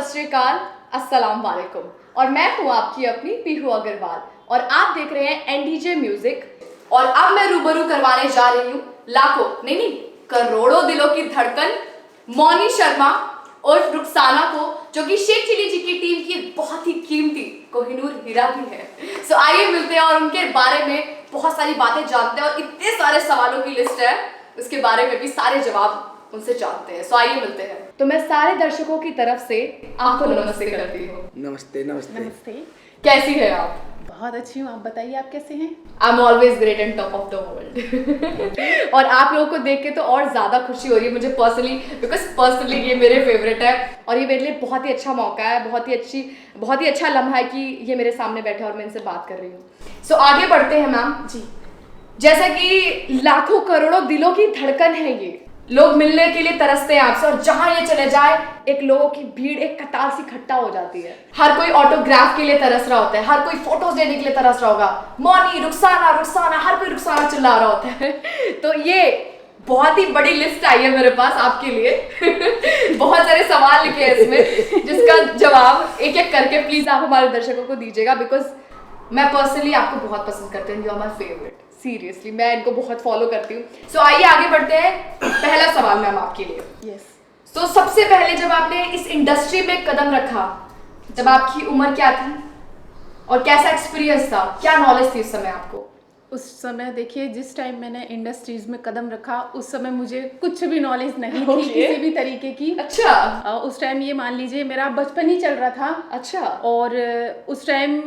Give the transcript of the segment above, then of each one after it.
सत श्री अकाल, अस्सलाम वालेकुम। और मैं हूँ आपकी अपनी पीहू अग्रवाल और आप देख रहे हैं एनडीजे म्यूजिक। और अब मैं रूबरू करवाने जा रही हूँ लाखों नहीं करोड़ों दिलों की धड़कन मौनी शर्मा और रुखसाना को, जो कि शेख चिल्ली जी की टीम की बहुत ही कीमती कोहिनूर हीरा भी है। सो आइए मिलते हैं और उनके बारे में बहुत सारी बातें जानते हैं और इतने सारे सवालों की लिस्ट है, उसके बारे में भी सारे जवाब उनसे जानते हैं। सो आइए मिलते हैं। तो मैं सारे दर्शकों की तरफ से आपको नमस्ते करती हूँ। नमस्ते नमस्ते नमस्ते। कैसी है आप? बहुत अच्छी हूँ, आप बताइए आप कैसे हैं? I am always great and top of the world. और आप लोगों को देख के तो और ज़्यादा खुशी हो रही है मुझे पर्सनली, बिकॉज पर्सनली ये मेरे फेवरेट है और ये मेरे लिए बहुत ही अच्छा मौका है, बहुत ही अच्छा लम्हा है कि ये मेरे सामने बैठे और मैं इनसे बात कर रही हूँ। सो आगे बढ़ते हैं मैम जी। जैसा कि लाखों करोड़ों दिलों की धड़कन है ये, लोग मिलने के लिए तरसते हैं आपसे और जहां ये चले जाए एक लोगों की भीड़ एक कतार सी इकट्ठा हो जाती है। हर कोई ऑटोग्राफ के लिए तरस रहा होता है, हर कोई फोटोज लेने के लिए तरस रहा होगा। मौनी, रुखसाना रुखसाना, हर कोई रुखसाना चिल्ला रहा होता है। तो ये बहुत ही बड़ी लिस्ट आई है मेरे पास आपके लिए। बहुत सारे सवाल लिखे हैं इसमें, जिसका जवाब एक एक करके प्लीज आप हमारे दर्शकों को दीजिएगा, बिकॉज मैं पर्सनली आपको बहुत पसंद करती हूँ। You are my favourite, seriously मैं इनको बहुत फॉलो करती हूँ। सो आइए आगे बढ़ते हैं। पहला सवाल मैम आपके लिए। यस। तो सबसे पहले जब आपने इस इंडस्ट्री में कदम रखा, जब आपकी उम्र क्या थी और कैसा एक्सपीरियंस था, क्या नॉलेज थी उस समय आपको? उस समय देखिए, जिस टाइम मैंने इंडस्ट्रीज में कदम रखा उस समय मुझे कुछ भी नॉलेज नहीं थी किसी भी तरीके की। अच्छा। उस टाइम ये मान लीजिए मेरा बचपन ही चल रहा था। अच्छा। और उस टाइम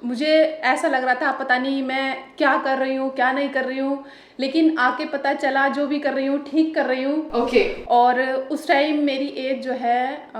मुझे ऐसा लग रहा था पता नहीं मैं क्या कर रही हूँ क्या नहीं कर रही हूँ, लेकिन आके पता चला जो भी कर रही हूँ ठीक कर रही हूँ। ओके। और उस टाइम मेरी एज जो है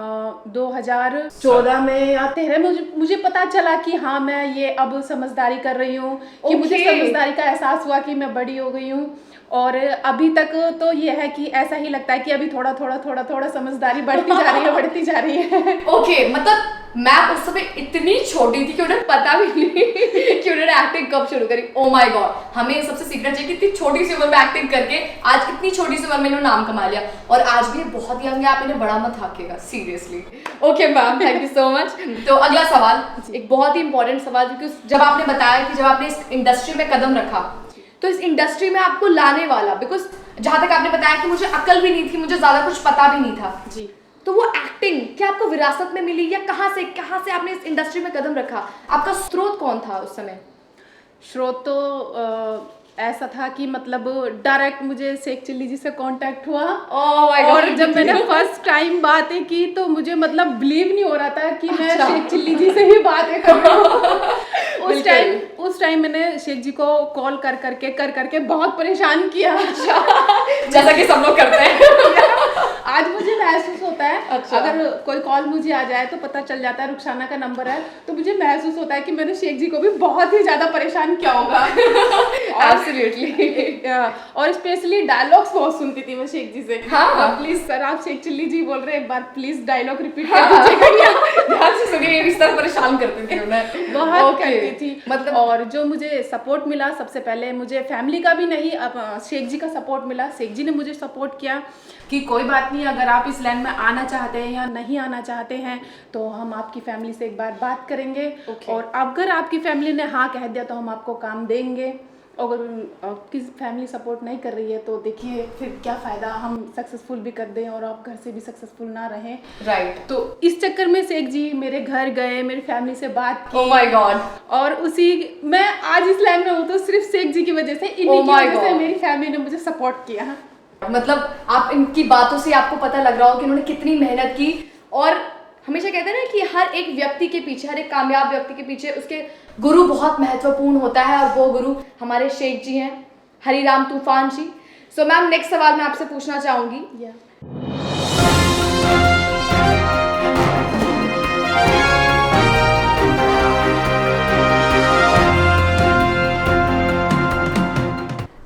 2014 में या 13 मुझे पता चला कि हाँ मैं ये अब समझदारी कर रही हूँ, कि मुझे समझदारी का एहसास हुआ कि मैं बड़ी हो गई हूँ। और अभी तक तो ये है कि ऐसा ही लगता है कि अभी थोड़ा थोड़ा समझदारी बढ़ती जा रही है बढ़ती जा रही है। ओके, मतलब मैं उस समय इतनी छोटी थी कि उन्हें पता भी नहीं कि उन्होंने एक्टिंग कब शुरू करी। ओ माय गॉड, हमें सबसे सीखना चाहिए कि इतनी छोटी सी उम्र में एक्टिंग करके आज इतनी छोटी सी उम्र में इन्होंने नाम कमा लिया और आज भी बहुत यंग है। आप इन्हें बड़ा मत हाकिएगा, seriously. Okay ma'am, thank you so much. तो अगला सवाल एक बहुत ही इंपॉर्टेंट सवाल, क्योंकि जब आपने बताया कि जब आपने इस इंडस्ट्री में कदम रखा तो इस इंडस्ट्री में आपको लाने वाला, बिकॉज जहां तक आपने बताया कि मुझे अकल भी नहीं थी, मुझे ज्यादा कुछ पता भी नहीं था जी, तो वो एक्टिंग क्या आपको विरासत में मिली या कहाँ से आपने इस इंडस्ट्री में कदम रखा? आपका स्रोत कौन था उस समय? स्रोत तो ऐसा था कि मतलब डायरेक्ट मुझे शेख चिल्ली जी से कांटेक्ट हुआ। और जब मैंने फर्स्ट टाइम बातें की तो मुझे मतलब बिलीव नहीं हो रहा था कि मैं शेख चिल्ली जी से ही बातें कर रही हूँ। उस टाइम मैंने शेख जी को कॉल कर करके बहुत परेशान किया। जैसा कि सब लोग करते हैं। आज मुझे महसूस होता है, अच्छा। अगर कोई कॉल मुझे आ जाए तो पता चल जाता है रुखसाना का नंबर है, तो मुझे महसूस होता है कि मैंने शेख जी को भी बहुत ही ज्यादा परेशान किया होगा। एब्सोल्युटली। और स्पेशली डायलॉग्स बहुत सुनती थी मैं शेख जी से। हाँ। प्लीज सर, आप शेख चिल्ली जी बोल रहे हैं, एक बार प्लीज डायलॉग रिपीट कर दीजिएगा। ध्यान से सुनिए, इस तरह परेशान करती थी उन्हें, बहुत करती थी मतलब। और जो मुझे सपोर्ट मिला, सबसे पहले मुझे फैमिली का भी नहीं, अब शेख जी का सपोर्ट मिला। शेख जी ने मुझे सपोर्ट किया कि कोई बात नहीं, अगर आप इस लाइन में आना चाहते हैं या नहीं आना चाहते हैं तो हम आपकी फैमिली से एक बार बात करेंगे। और अगर आपकी फैमिली ने हाँ कह दिया तो हम आपको काम देंगे। अगर आपकी फैमिली सपोर्ट नहीं कर रही है तो देखिए फिर क्या फ़ायदा, हम सक्सेसफुल भी कर दें और आप घर से भी सक्सेसफुल ना रहें। राइट। तो इस चक्कर में शेख जी मेरे घर गए, मेरी फैमिली से बात की। Oh my God. और उसी मैं आज इस लाइन में हूँ तो सिर्फ शेख जी की वजह से, इन्हीं की वजह से मेरी फैमिली ने मुझे सपोर्ट किया। मतलब आप इनकी बातों से आपको पता लग रहा हो कि उन्होंने कितनी मेहनत की। और हमेशा कहते हैं ना कि हर एक व्यक्ति के पीछे, हर एक कामयाब व्यक्ति के पीछे उसके गुरु बहुत महत्वपूर्ण होता है और वो गुरु हमारे शेख जी हैं, हरिराम तूफान जी। सो मैम, नेक्स्ट सवाल मैं आपसे पूछना चाहूंगी।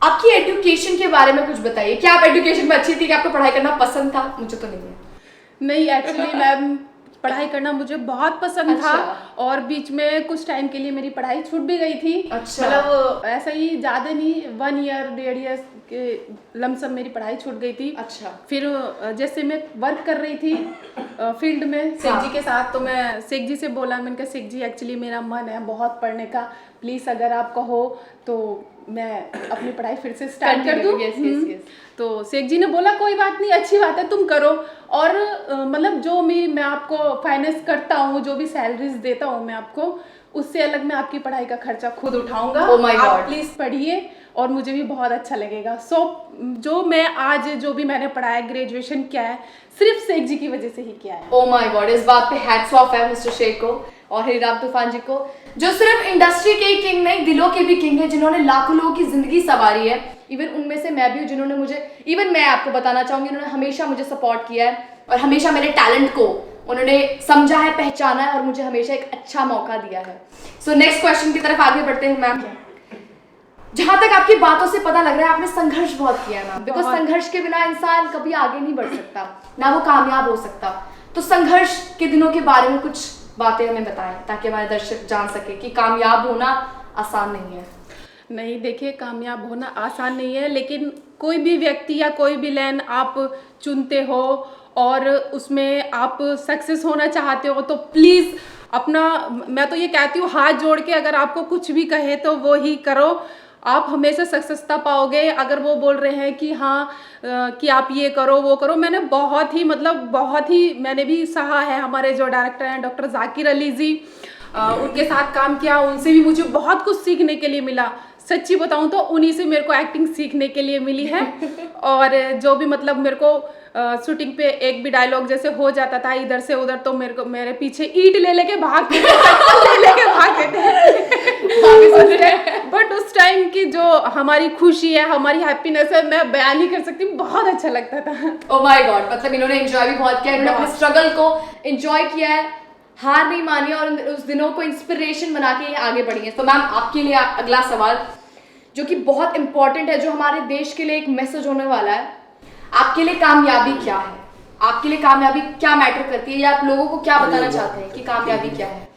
आपकी एजुकेशन के बारे में कुछ बताइए। क्या आप एजुकेशन में अच्छी थी, कि आपको पढ़ाई करना पसंद था? मुझे तो नहीं है। नहीं, एक्चुअली मैम पढ़ाई करना मुझे बहुत पसंद था। अच्छा। और बीच में कुछ टाइम के लिए मेरी पढ़ाई छूट भी गई थी। अच्छा। मतलब ऐसा ही ज़्यादा नहीं, 1 ईयर 1.5 ईयर कि लमसम मेरी पढ़ाई छूट गई थी। अच्छा। फिर जैसे मैं वर्क कर रही थी फील्ड में शेख जी के साथ, तो मैं शेख जी से बोला, मैंने कहा शेख जी एक्चुअली मेरा मन है बहुत पढ़ने का, प्लीज़ अगर आप कहो तो मैं अपनी पढ़ाई फिर से स्टार्ट कर दूँ। तो शेख जी ने बोला कोई बात नहीं, अच्छी बात है तुम करो, और मतलब जो मैं आपको फाइनेंस करता हूँ, जो भी सैलरीज देता हूँ मैं आपको, उससे अलग मैं आपकी पढ़ाई का खर्चा खुद उठाऊंगा। आप प्लीज़ पढ़िए और मुझे भी बहुत अच्छा लगेगा। जो मैं आज जो भी मैंने पढ़ा है, ग्रेजुएशन किया है, सिर्फ शेख जी की वजह से ही किया है। ओ माय गॉड, इस बात पे हैट्स ऑफ है मिस्टर शेख को और हीराब तूफान जी को, जो सिर्फ इंडस्ट्री के ही किंग नहीं, दिलों के भी किंग है, जिन्होंने लाखों लोगों की जिंदगी संवारी है। इवन उनमें से मैं भी हूँ, जिन्होंने मुझे, इवन मैं आपको बताना चाहूंगी, उन्होंने हमेशा मुझे सपोर्ट किया है और हमेशा मेरे टैलेंट को उन्होंने समझा है, पहचाना है और मुझे हमेशा एक अच्छा मौका दिया है। सो नेक्स्ट क्वेश्चन की तरफ आगे बढ़ते हैं मैम। जहां तक आपकी बातों से पता लग रहा है आपने संघर्ष बहुत किया है मैम, बिकॉज संघर्ष के बिना इंसान कभी आगे नहीं बढ़ सकता, ना वो कामयाब हो सकता। तो संघर्ष के दिनों के बारे में कुछ बातें हमें बताएं ताकि हमारे दर्शक जान सके कि कामयाब होना आसान नहीं है। नहीं, देखिए कामयाब होना आसान नहीं है, लेकिन कोई भी व्यक्ति या कोई भी लाइन आप चुनते हो और उसमें आप सक्सेस होना चाहते हो तो प्लीज़ अपना, मैं तो ये कहती हूँ हाथ जोड़ के, अगर आपको कुछ भी कहे तो वो ही करो, आप हमेशा सक्सेसता पाओगे। अगर वो बोल रहे हैं कि हाँ कि आप ये करो वो करो, मैंने बहुत ही मैंने भी सहा है। हमारे जो डायरेक्टर हैं डॉक्टर जाकिर अली जी, उनके साथ काम किया, उनसे भी मुझे बहुत कुछ सीखने के लिए मिला। सच्ची बताऊं तो उन्हीं से मेरे को एक्टिंग सीखने के लिए मिली है। और जो भी मतलब मेरे को शूटिंग पे एक भी डायलॉग जैसे हो जाता था इधर से उधर, तो मेरे पीछे ईंट ले लेके भागते थे। बट उस टाइम की जो हमारी खुशी है, हमारी हैप्पीनेस है, मैं बयान नहीं कर सकती, बहुत अच्छा लगता था। ओह माय गॉड, मतलब इन्होंने एंजॉय भी बहुत किया, इन्होंने अपने स्ट्रगल को एंजॉय किया है, हार नहीं मानी और उस दिनों को इंस्पिरेशन बना के आगे बढ़ी है। तो मैम आपके लिए अगला सवाल जो कि बहुत इंपॉर्टेंट है, जो हमारे देश के लिए एक मैसेज होने वाला है, आपके लिए कामयाबी क्या है? आपके लिए कामयाबी क्या मैटर करती है, या आप लोगों को क्या बताना चाहते हैं कि कामयाबी क्या है?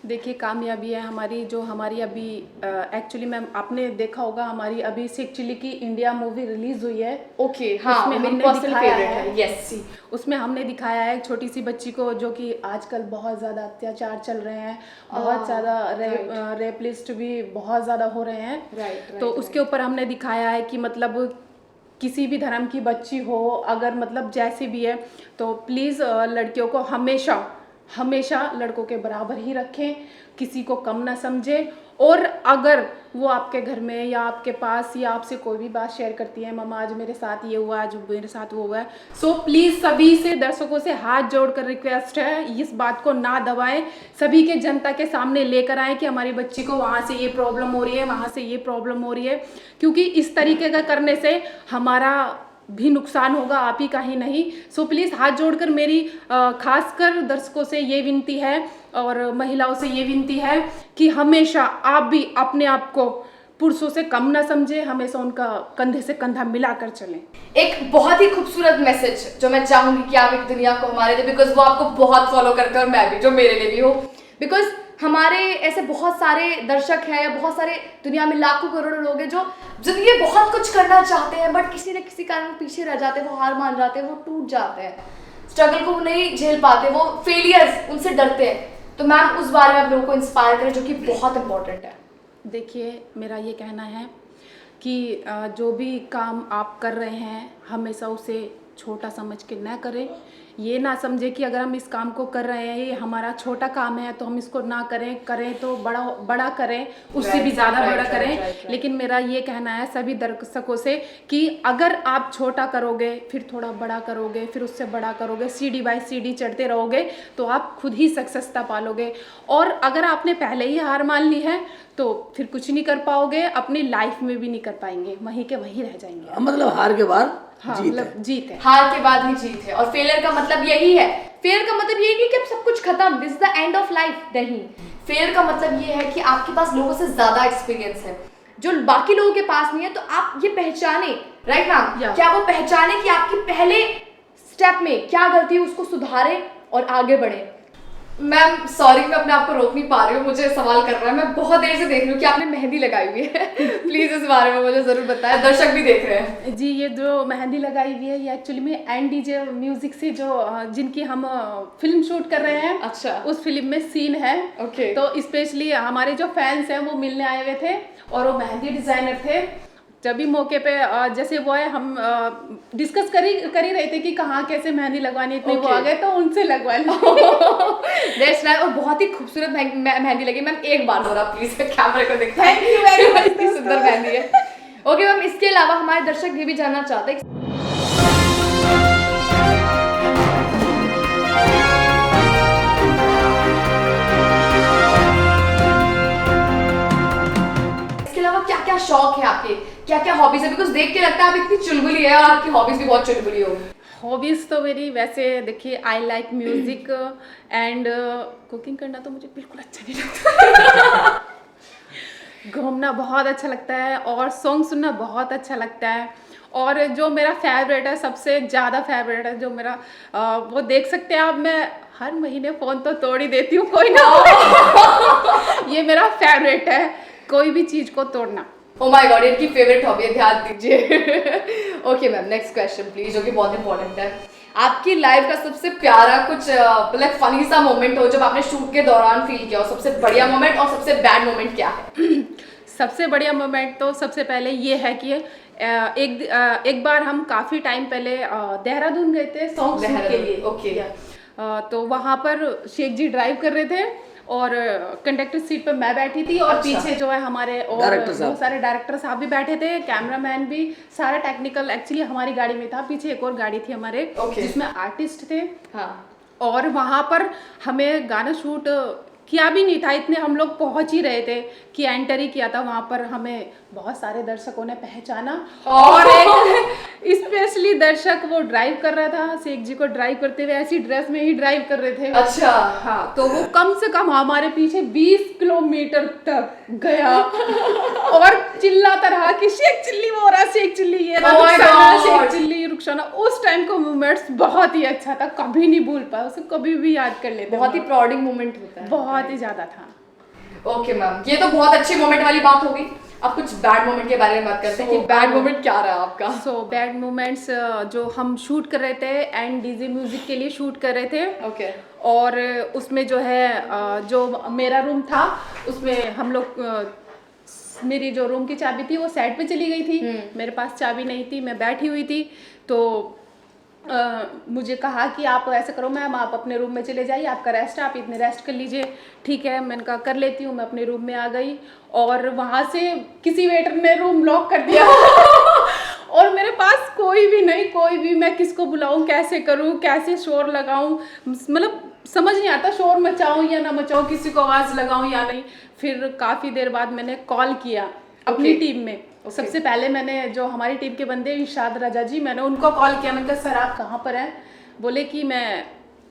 देखिए कामयाबी है हमारी अभी एक्चुअली मैम आपने देखा होगा, हमारी अभी शेख चिली की इंडिया मूवी रिलीज हुई है। ओके, हाँ, उसमें हमने दिखाया है, यस, उसमें हमने दिखाया है एक छोटी सी बच्ची को, जो कि आजकल बहुत ज़्यादा अत्याचार चल रहे हैं, बहुत ज़्यादा रेपलिस्ट भी बहुत ज़्यादा हो रहे हैं। तो उसके ऊपर हमने दिखाया है कि मतलब किसी भी धर्म की बच्ची हो, अगर मतलब जैसी भी है, तो प्लीज़ लड़कियों को हमेशा लड़कों के बराबर ही रखें, किसी को कम ना समझें। और अगर वो आपके घर में या आपके पास या आपसे कोई भी बात शेयर करती है, मामा आज मेरे साथ ये हुआ, आज मेरे साथ वो हुआ है, सो प्लीज़ सभी से, दर्शकों से हाथ जोड़कर रिक्वेस्ट है, इस बात को ना दबाएं, सभी के जनता के सामने लेकर आएँ कि हमारी बच्ची को वहाँ से ये प्रॉब्लम हो रही है, वहाँ से ये प्रॉब्लम हो रही है, क्योंकि इस तरीके का करने से हमारा भी नुकसान होगा, आप ही का ही नहीं। सो प्लीज़ हाथ जोड़कर मेरी खासकर दर्शकों से ये विनती है और महिलाओं से ये विनती है कि हमेशा आप भी अपने आप को पुरुषों से कम ना समझे, हमेशा उनका कंधे से कंधा मिलाकर चलें। एक बहुत ही खूबसूरत मैसेज जो मैं चाहूंगी कि आप एक दुनिया को हमारे लिए, बिकॉज वो आपको बहुत फॉलो करते हैं और मैं भी, जो मेरे लिए भी हो, बिकॉज हमारे ऐसे बहुत सारे दर्शक हैं, बहुत सारे दुनिया में लाखों करोड़ों लोग हैं जो जिंदगी में बहुत कुछ करना चाहते हैं, बट किसी न किसी कारण पीछे रह जाते हैं, वो हार मान जाते हैं, वो टूट जाते हैं, स्ट्रगल को नहीं झेल पाते, वो फेलियर्स, उनसे डरते हैं। तो मैम उस बारे में आप लोगों को इंस्पायर करें, जो कि बहुत इंपॉर्टेंट है। देखिए मेरा ये कहना है कि जो भी काम आप कर रहे हैं हमेशा उसे छोटा समझ के ना करें। ये ना समझे कि अगर हम इस काम को कर रहे हैं, ये हमारा छोटा काम है तो हम इसको ना करें तो बड़ा करें, उससे भी ज़्यादा बड़ा करें। लेकिन मेरा ये कहना है सभी दर्शकों से कि अगर आप छोटा करोगे, फिर थोड़ा बड़ा करोगे, फिर उससे बड़ा करोगे, सीढ़ी बाय सीढ़ी चढ़ते रहोगे, तो आप खुद ही सक्सेसता पालोगे। और अगर आपने पहले ही हार मान ली है तो फिर कुछ नहीं कर पाओगे, अपनी लाइफ में भी नहीं कर पाएंगे, वहीं के वहीं रह जाएंगे। मतलब हार के बाद जीत है, हार के बाद ही जीत है। और फेलियर का मतलब यही है, फेलियर का मतलब यही नहीं कि अब सब कुछ खत्म, this is the end of life, नहीं। फेलियर का मतलब ये है कि आपके पास लोगों से ज्यादा एक्सपीरियंस है जो बाकी लोगों के पास नहीं है, तो आप ये पहचाने, राइट मैम, क्या वो पहचाने कि आपकी पहले स्टेप में क्या गलती है, उसको सुधारे और आगे बढ़े। मैम सॉरी, मैं अपने आप को रोक नहीं पा रही हूँ, मुझे सवाल कर रहा है। मैं बहुत देर से देख रही हूँ कि आपने मेहंदी लगाई हुई है। प्लीज इस बारे में मुझे जरूर बताएं, दर्शक भी देख रहे हैं। जी, ये जो मेहंदी लगाई हुई है ये एक्चुअली में एंड डीजे म्यूजिक से जो जिनकी हम फिल्म शूट कर रहे हैं, अच्छा। उस फिल्म में सीन है। ओके। तो स्पेशली हमारे जो फैंस हैं वो मिलने आए हुए थे और वो मेहंदी डिजाइनर थे। जब भी मौके पे जैसे वो है, हम डिस्कस कर ही रहे थे कि कहाँ कैसे मेहंदी लगवानी, इतने वो आ गए तो उनसे लगवा ली। That's nice. और बहुत ही खूबसूरत मेहंदी लगी मैम। एक बार हो रहा प्लीज कैमरे को दिखाएं। थैंक यू वेरी मच, इतनी सुंदर मेहंदी है। ओके मैम, इसके अलावा हमारे दर्शक ये भी जानना चाहते हैं, इसके अलावा क्या क्या शौक है आपके, क्या क्या हॉबीज है? बिकॉज देख के लगता है आप इतनी चुलबुली है और आपकी हॉबीज भी बहुत चुलबुली होगी। हॉबीज़ तो मेरी वैसे देखिए, I like music and cooking करना तो मुझे बिल्कुल अच्छा नहीं लगता। घूमना बहुत अच्छा लगता है और सॉन्ग सुनना बहुत अच्छा लगता है। और जो मेरा फेवरेट है, सबसे ज़्यादा फेवरेट है जो मेरा, वो देख सकते हैं आप, मैं हर महीने फ़ोन तो तोड़ ही देती हूँ कोई ना। ये मेरा फेवरेट है, कोई भी चीज़ को तोड़ना। ओ माय गॉड, इनकी फेवरेट हॉबी है, ध्यान दीजिए। Okay ma'am, next question please, जो कि बहुत इंपॉर्टेंट है। आपकी लाइफ का सबसे प्यारा कुछ मतलब फनी सा मोमेंट हो जब आपने शूट के दौरान फील किया हो, सबसे बढ़िया मोमेंट और सबसे बैड मोमेंट क्या है? सबसे बढ़िया मोमेंट तो सबसे पहले ये है कि एक बार हम काफ़ी टाइम पहले देहरादून गए थे सॉन्ग शूट के लिए। ओके। तो वहाँ पर शेख जी ड्राइव कर रहे थे और कंडक्टर सीट पर मैं बैठी थी और अच्छा। पीछे जो है हमारे और बहुत सारे डायरेक्टर साहब भी बैठे थे, कैमरामैन भी, सारा टेक्निकल एक्चुअली हमारी गाड़ी में था, पीछे एक और गाड़ी थी हमारे जिसमें आर्टिस्ट थे। हाँ। और वहाँ पर हमें गाना शूट किया भी नहीं था, इतने हम लोग पहुँच ही रहे थे कि एंटर ही किया था। वहाँ पर हमें बहुत सारे दर्शकों ने पहचाना और एक स्पेशली दर्शक वो ड्राइव कर रहा था, शेख जी को ड्राइव करते हुए ऐसी ड्रेस में ही ड्राइव कर रहे थे। अच्छा। हाँ, तो वो कम से कम हमारे पीछे 20 किलोमीटर तक गया और चिल्लाता रहा कि शेख चिल्ली वो हो रहा, शेख चिल्ली ये रहा, शेख चिल्ली रुखसाना। उस टाइम का मोमेंट्स बहुत ही अच्छा था, कभी नहीं भूल पाया उसे, कभी भी याद कर लेते। बहुत ही प्राउडिंग मोमेंट होता है, बहुत ही ज्यादा था। ओके मैम, ये तो बहुत अच्छी मोमेंट वाली बात होगी। अब कुछ बैड मोमेंट के बारे में बात करते हैं कि बैड मोमेंट क्या रहा आपका? बैड मोमेंट्स जो हम शूट कर रहे थे एंड डीजे म्यूजिक के लिए शूट कर रहे थे। ओके। और उसमें जो है जो मेरा रूम था उसमें हम लोग, मेरी जो रूम की चाबी थी वो साइड पे चली गई थी, मेरे पास चाबी नहीं थी, मैं बैठी हुई थी। तो मुझे कहा कि आप ऐसा करो मैम, आप अपने रूम में चले जाइए, आपका रेस्ट, आप इतने रेस्ट कर लीजिए। ठीक है, मैंने कहा कर लेती हूँ। मैं अपने रूम में आ गई और वहाँ से किसी वेटर ने रूम लॉक कर दिया। और मेरे पास कोई भी नहीं, कोई भी, मैं किसको बुलाऊं, कैसे करूं, कैसे शोर लगाऊं, मतलब समझ नहीं आता शोर मचाऊं या ना मचाऊं, किसी को आवाज़ लगाऊं या नहीं। फिर काफ़ी देर बाद मैंने कॉल किया अपनी टीम में। सबसे पहले मैंने जो हमारी टीम के बंदे इरशाद राजा जी, मैंने उनको कॉल किया। मैंने कहा सर आप कहाँ पर हैं? बोले कि मैं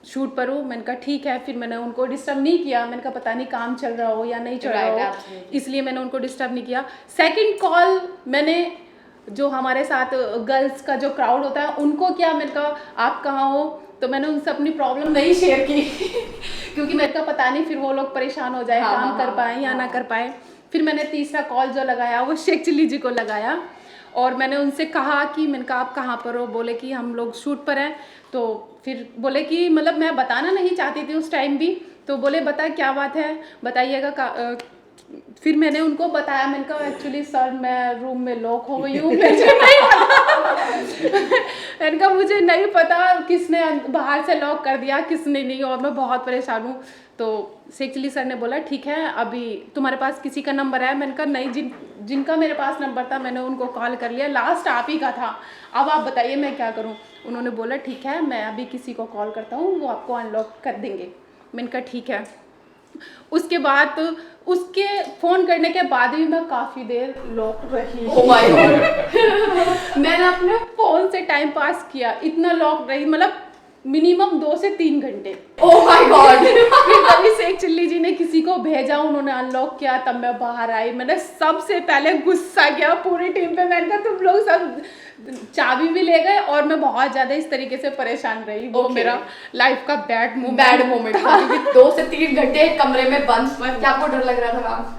शूट पर हूँ। मैंने कहा ठीक है। फिर मैंने उनको डिस्टर्ब नहीं किया, मैंने कहा पता नहीं काम चल रहा हो या नहीं चल रहा हो, इसलिए मैंने उनको डिस्टर्ब नहीं किया। सेकंड कॉल मैंने जो हमारे साथ गर्ल्स का जो क्राउड होता है उनको किया। मैंने कहा आप कहाँ हो? तो मैंने उनसे अपनी प्रॉब्लम नहीं शेयर की क्योंकि मेरे को पता नहीं फिर वो लोग परेशान हो जाए, काम कर पाए या ना कर पाए। फिर मैंने तीसरा कॉल जो लगाया वो शेख चिल्ली जी को लगाया और मैंने उनसे कहा कि मैंने कहा आप कहाँ पर हो? बोले कि हम लोग शूट पर हैं। तो फिर बोले कि मतलब मैं बताना नहीं चाहती थी उस टाइम भी, तो बोले बता क्या बात है, बताइएगा। फिर मैंने उनको बताया, मैंने कहा एक्चुअली सर मैं रूम में लॉक हो गई हूँ, मुझे नहीं पता। मैंने कहा मुझे नहीं पता किसने बाहर से लॉक कर दिया, किसने नहीं, और मैं बहुत परेशान हूँ। तो शेख चिल्ली सर ने बोला ठीक है, अभी तुम्हारे पास किसी का नंबर है? मैंने कहा नहीं, जिनका मेरे पास नंबर था मैंने उनको कॉल कर लिया, लास्ट आप ही का था, अब आप बताइए मैं क्या करूँ? उन्होंने बोला ठीक है, मैं अभी किसी को कॉल करता हूँ, वो आपको अनलॉक कर देंगे। मैंने कहा ठीक है। उसके बाद उसके फ़ोन करने के बाद भी मैं काफ़ी देर लॉक रही। Oh my God। मैंने अपने फ़ोन से टाइम पास किया, इतना लॉक रही, मतलब मिनिमम 2 से 3 घंटे। Oh my God. फिर तभी शेख चिल्ली जी ने किसी को भेजा, उन्होंने अनलॉक किया, तब मैं बाहर आई। मैंने सबसे पहले गुस्सा किया पूरी टीम पे, मैंने कहा तुम लोग सब चाबी भी ले गए और मैं बहुत ज्यादा इस तरीके से परेशान रही। वो मेरा लाइफ का बैड मोमेंट था, क्योंकि 2 से 3 घंटे एक कमरे में बंद। क्या आपको डर लग रहा था मैम?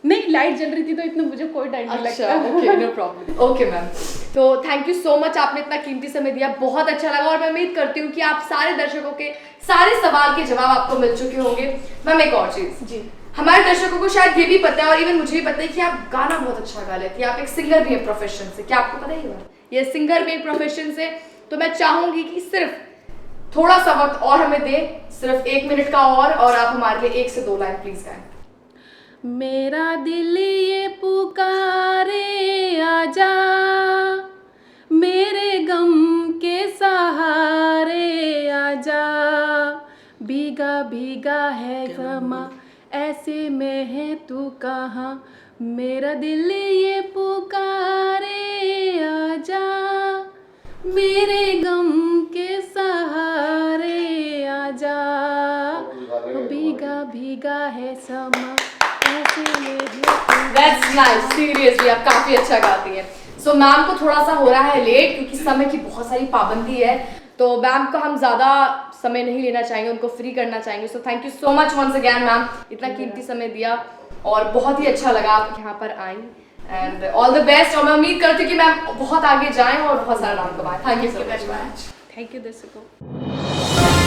नहीं, लाइट जल रही थी तो इतना मुझे कोई डर नहीं लगता। Okay, no problem. Okay ma'am, तो थैंक यू सो मच, आपने इतना कीमती समय दिया, बहुत अच्छा लगा। और मैं उम्मीद करती हूँ कि आप सारे दर्शकों के सारे सवाल के जवाब आपको मिल चुके होंगे। मैम एक और चीज जी, हमारे दर्शकों को शायद ये भी पता है और इवन मुझे भी पता है कि आप गाना बहुत अच्छा गा लेती हैं, आप एक सिंगर भी हैं प्रोफेशन से। क्या आपको पता है ये बात? ये सिंगर भी एक प्रोफेशन से। तो मैं चाहूंगी कि सिर्फ थोड़ा सा वक्त और हमें दे, सिर्फ 1 मिनट का और आप हमारे लिए 1 से 2 लाइन प्लीज गाएं। मेरा दिल ये पुकारे आजा, मेरे गम के सहारे आजा, भीगा भीगा है समा ऐसे में है तू कहाँ, मेरा दिल ये पुकारे आजा, मेरे गम के सहारे आजा, भीगा भीगा है समा ऐसे में है तू। That's nice, सीरियसली आप काफी अच्छा गाती हैं। सो मैम को थोड़ा सा हो रहा है लेट क्योंकि समय की बहुत सारी पाबंदी है, तो मैम को हम ज़्यादा समय नहीं लेना चाहेंगे, उनको फ्री करना चाहेंगे। So thank you so much once again ma'am, इतना कीमती समय दिया और बहुत ही अच्छा लगा आप यहाँ पर आई। एंड ऑल द बेस्ट, और मैं उम्मीद करती हूँ कि मैम बहुत आगे जाएं और बहुत सारा नाम कमाएं। Thank you so much. Thank you दर्शकों।